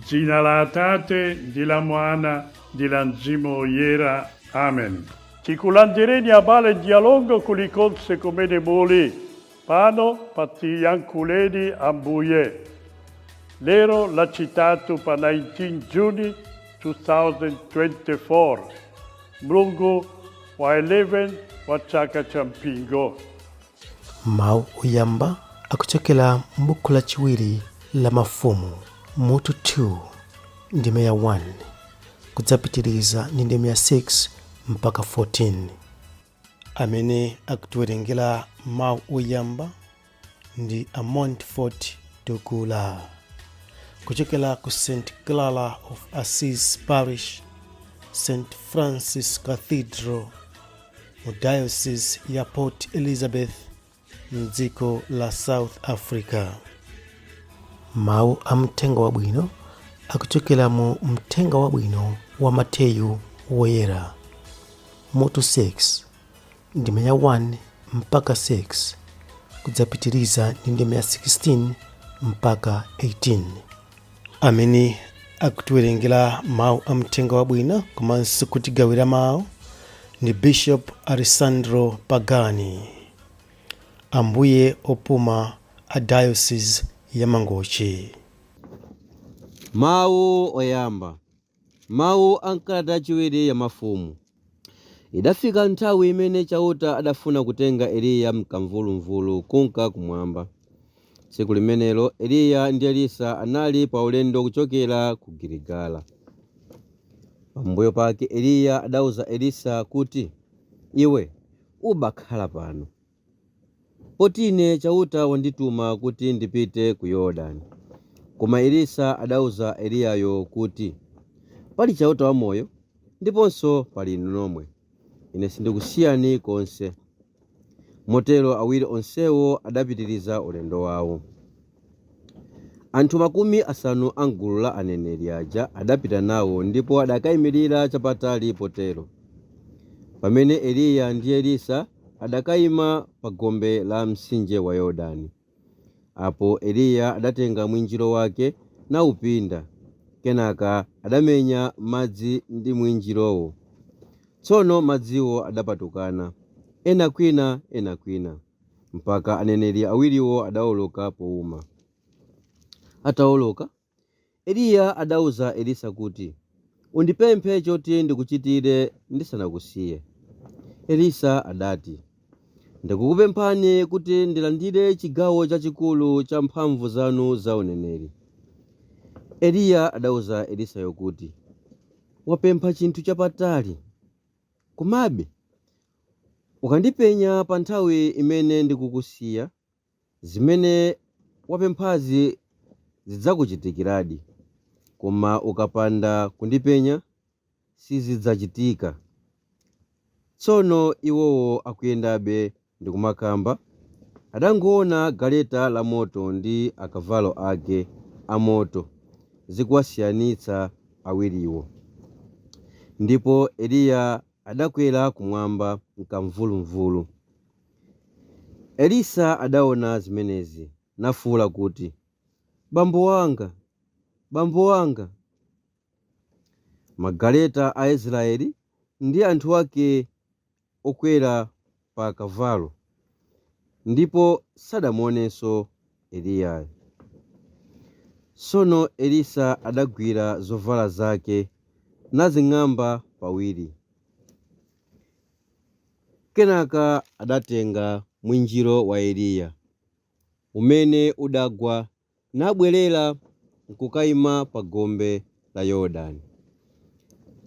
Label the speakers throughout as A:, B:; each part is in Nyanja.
A: Dzina la Atate, di la Mwana, di la Mzimu Oyera. Amen. Tikulandireni abale dialogo kulikonse kumene muli. Pano patiyankhuleni Ambuye. Lero l'ha citato pa 19 Juni 2024. Mlungu wa 11 wa chaka cha mpingo.
B: Mawu oyamba akuchokera m'buku lachiwiri la mafumu mutu 2 ndime ya 1 kudzapitiriza ndi ndime ya 6 mpaka 14. Amene akutiwerengera mawu oyamba ndi a Montfort Tukula kuchokera ku St. Clara of Assisi Parish, St. Francis Cathedral mu Diocese ya Port Elizabeth mdziko la South Africa. Mawu a mthenga wabwino akuchokera mu mthenga wabwino wa Mateyu woyera mutu 6 ndime ya 1 mpaka 6 kudzapitiriza ndi ndime ya 16 mpaka 18. Amene akutiwerengera mawu a mthenga wabwino komanso kutigawira mawu ndi Bishop Alessandro Pagani, ambuye opuma a Diocese ya Mangochi.
C: Mawu oyamba. Mawu ankalata achiwiri ya mafumu. Idafika nthawi imene chauta adafuna kutenga Eliya mkamvulumvulu kunka kumwamba. Tsiku limenelo Eliya ndi Elisa anali pa ulendo kuchokera ku Giligala. Pambuyo pake Eliya adauza Elisa kuti, iwe ubakhala pano, poti ine chauta wandituma kuti ndipite ku Yorodani. Koma Elisa adauza Eliyayo kuti, pali chauta wamoyo ndiponso pali inu nomwe, ine sindikusiyani konse. Motero awiri onsewo adapitiriza ulendo wawo. Anthu 50 a gulu la aneneri aja adapita nawo ndipo adakayimirira chapatali potero. Pamene Eliya ndi Elisa adakayima pa gombe la mtsinje wa Yorodani. Apo Eliya adatenga mwinjiro wake naupinda, kenaka adamenya madzi ndi mwinjirowo. Tsono madziwo adapatukana, ena kwina, mpaka aneneri awiriwo adawoloka powuma. Atawoloka, Eliya adauza Elisa kuti, undipemphe choti ndikuchitire ndisanakusiye. Elisa adati, ndikukupemphani kuti ndilandire chigawo chachikulu cha mphamvu zanu za uneneri. Eliya adauza Elisayo kuti, wapempha chinthu chapatali, komabe ukandipenya pa nthawi imene ndikukusiya, zimene wapemphazi zidzakuchitikiradi, koma ukapanda kundipenya sizidzachitika. Tsono iwowo akuyendabe ndi kumakamba, adangoona galeta la moto ndi akavalo ake amoto zikuwasiyanitsa awiriwo. Ndipo Eliya adakwera kumwamba mkamvulumvulu. Elisa adaona zimenezi nafuwula kuti, bambo wanga! Magaleta a Israeli ndi anthu ake okwera pa kavalo, ndipo sadamuonenso Eliyayo. Tsono Elisa adagwira zovala zake nazing'amba pawiri. Kenaka adatenga mwinjiro wa Eliya umene udagwa nabwerera nkukayima pa gombe la Yorodani.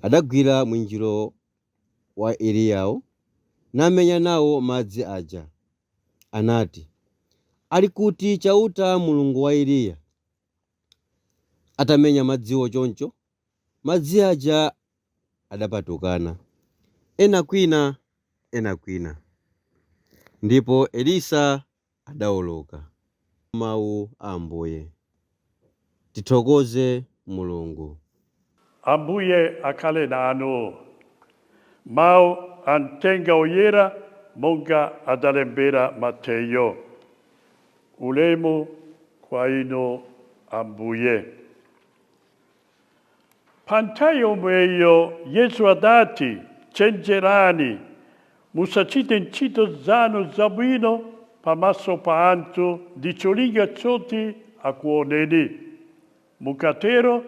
C: Adagwira mwinjiro wa Eliyawo namenya nawo madzi aja. Anati, ali kuti chauta Mulungu wa Eliya? Atamenya madziwo choncho, madzi aja adapatukana, ena kwina, ndipo Elisa adawoloka. Mawu a Ambuye. Tithokoze Mulungu.
A: Ambuye akhale nanu. Mau antenga oyera monga adalembera Mateo. Ulemu kwa ino ambuye. Pantayo meio Yesu adati, cengerani, musacite incito zano zabuino, pamasso paanto, di ciolinga cioti a cuonedi. Mukatero,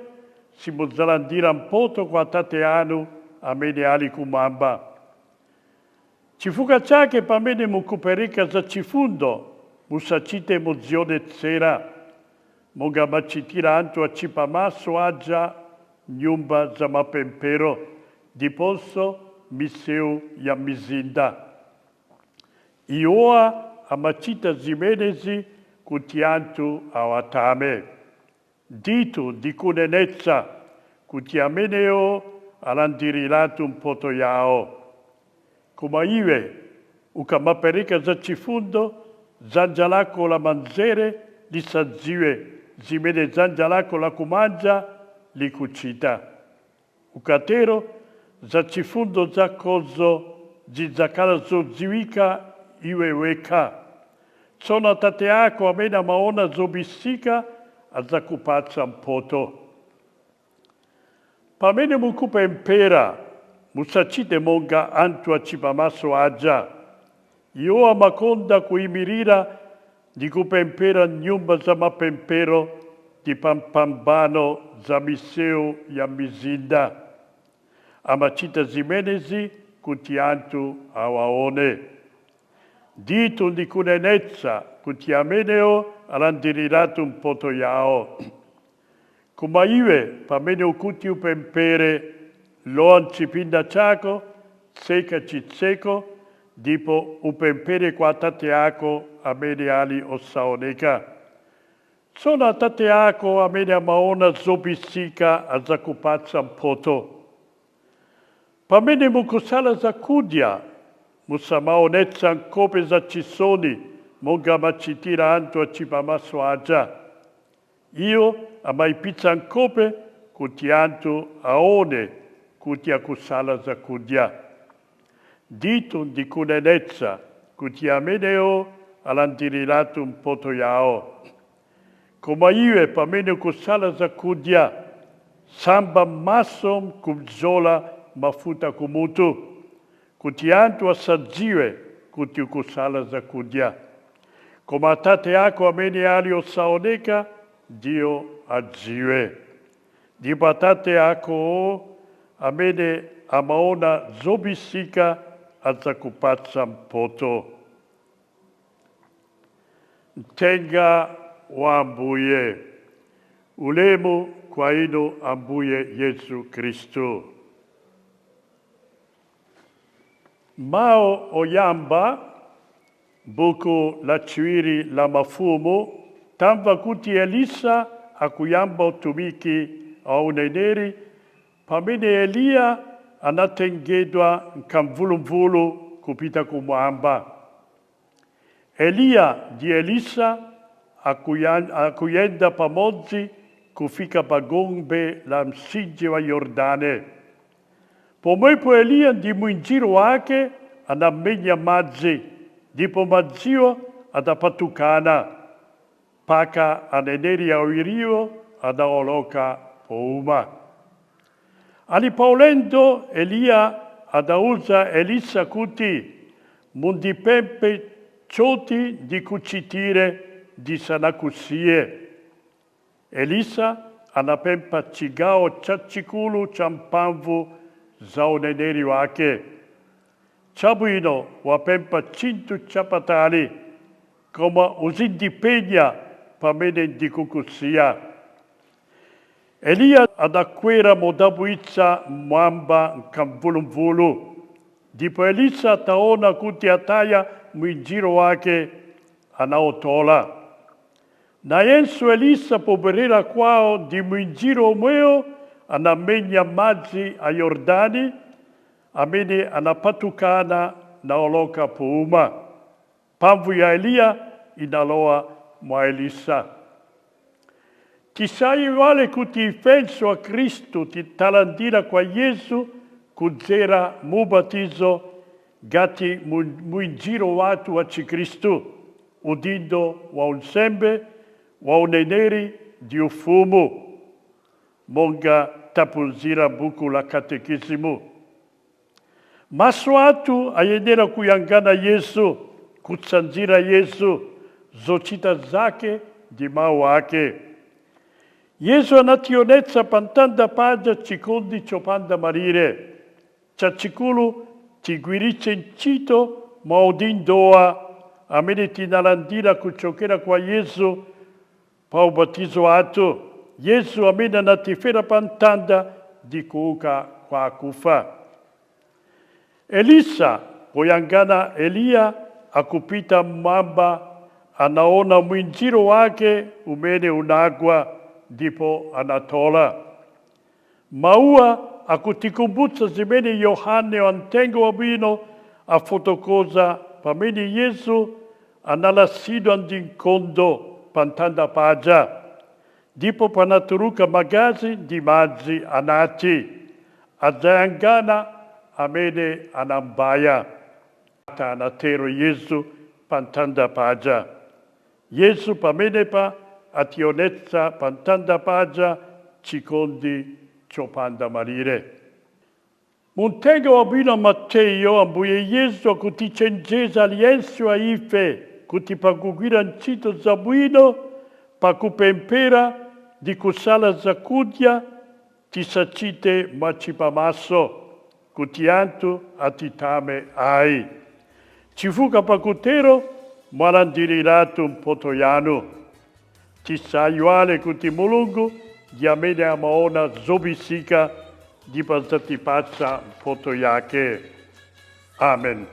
A: si muzalandira un poto qua tateanu, a mene ali kumamba. Cifuga ciake pa mene mukuperika za cifundo, musacite mozione tsera, monga macitira anto a cipamasso agia nyumba za mapempero, di posso miseu ya mizinda. Ioa amacita zimenezi kutiantu awatame. Dito di cunenezza kutiameneo alandiriratum poto yao. Kuma iwe, ukamaperika za cifundo, zanjalako la manzere, li sadziwe, zimene zanjalako la kumanja, li kucita. Ukatero, za cifundo za kozo, zizakala zodziwika, iwe weka. Sona tate ako amena maona zobisika, azakupatsa mpoto. Pamene mukupa impera, musacite monga antu acipamaso aja. Io amakonda kuimirira di kupempera nyumba za mapempero di pampambano za miseu ya mizinda. Amacita zimenezi kutiantu awaone. Dito di cunenezza kutiameneo alandiriratum poto yao. Kuma iwe pamene ukuti upempere loan cipinda chako, seka citseko, dipo upempere kwa tate ako amene ali osaoneka. Sona tate ako amene amaona zobisika azakupatsa mpoto. Pamene mukusala zakudia, musamaonetsa nkope za chisoni, monga macitira anto acipamaso aja. Io amaipitsa nkope kuti antu aone kuti akusala zakudia. Dito di cunenezza kuti ameneo alandiriratum poto yao. Koma iwe pamene kusala zakudia, samba masom kubzola mafuta kumutu, kuti antu asadziwe kuti kusala zakudia. Koma tate ako amene ali osaoneka, Dio adziwe. Dipa tate ako amene amaona zobisika azakupatsa mpoto. Mtenga wa ambuye. Ulemu kwa ino ambuye Yesu Kristo. Mao oyamba, buku la chiwiri la mafumu, tamva kuti Elisa akuyamba utumiki wa uneneri, pamene Elia anatengedwa nkamvulumvulu kupita kumwamba. Elia di Elisa akuyenda pamodzi kufika pagombe la msije wa Yordane. Pomwepo Elia ndi mwinjiro wake anamenya madzi, ndipo madziwo adapatukana, paka aneneri awiriwo adaoloka pouma. Alipaulendo Elia adauza Elisa kuti mundipempe choti di kuchitire di sanakusie. Elisa anapempa chigao chachikulu cha mpamvu za uneneri wake. Chabwino wapempa chintu chapatali, koma uzindipenya pamene ndikukusia. Elia adakwera modabuitsa mwamba nkamvulumvulu. Ndipo Elisa ataona kuti ataya mwinjiro wake anaotola. Na yensu Elisa poberera kwao di mwinjiro omweo anamenya madzi a Yordani, amene anapatukana naoloka pouma. Pamvu ya Elia inaloa mwa Elisa. Tisai wale kuti ifenso a Kristo titalandira kwa Yesu kuzera mubatizo gati mwinjiro watu wa Chikristu, udindo wa unsembe wa uneneri di ufumu, monga tapulzira buku la katekisimu. Maso atu ayenera kuyangana Yesu, kutsanzira Yesu, zochita zake di mau ake. Yesu anationetsa pantanda paja chikondi chopanda marire, chachikulu tigwiriche nchito maudindoa, amene tinalandira kuchokera kwa Yesu pa ubatizo atu. Yesu amene anatifera pantanda di kuuka kwa kufa. Elisa poyangana Eliya akupita mwamba, anaona mwinjiro wake umene unagwa, ndipo anatola. Maua akutikumbutsa zimene Yohane wantengo wabwino afotokoza pamene Yesu analasidwa ndi nkondo pantanda paja, ndipo panaturuka magazi ndi madzi, anati adzayangana amene anambaya. Anatero Yesu pantanda paja. Yesu pamenepa ationetsa pantanda paja chikondi chopanda marire. Muntengo wabwino Mateyo, Ambuye Yesu akutichenjeza aliyense ife kuti pakugwira ntchito zabwino, pakupempera ndi kusala zakudya, tisachite mwachipamaso kuti anthu atitame ayi. Chifukwa pakutero mwalandiriratu mphotho yanu. Tisayiwale kuti Mulungu ndi amene amaona zobisika ndipo adzatipatsa mphotho yake. Amen.